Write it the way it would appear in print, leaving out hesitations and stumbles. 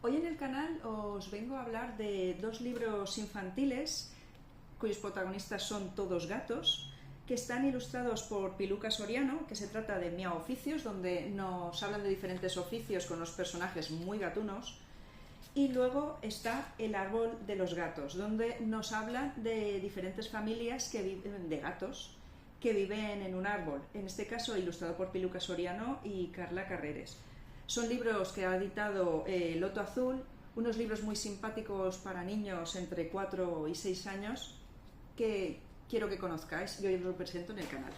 Hoy en el canal os vengo a hablar de dos libros infantiles cuyos protagonistas son todos gatos, que están ilustrados por Piluca Soriano, que se trata de Miau Oficios, donde nos hablan de diferentes oficios con los personajes muy gatunos. Y luego está El árbol de los gatos, donde nos hablan de diferentes familias que viven, de gatos que viven en un árbol, en este caso ilustrado por Piluca Soriano y Carla Carreres. Son libros que ha editado Loto Azul, unos libros muy simpáticos para niños entre 4 y 6 años que quiero que conozcáis y hoy os lo presento en el canal.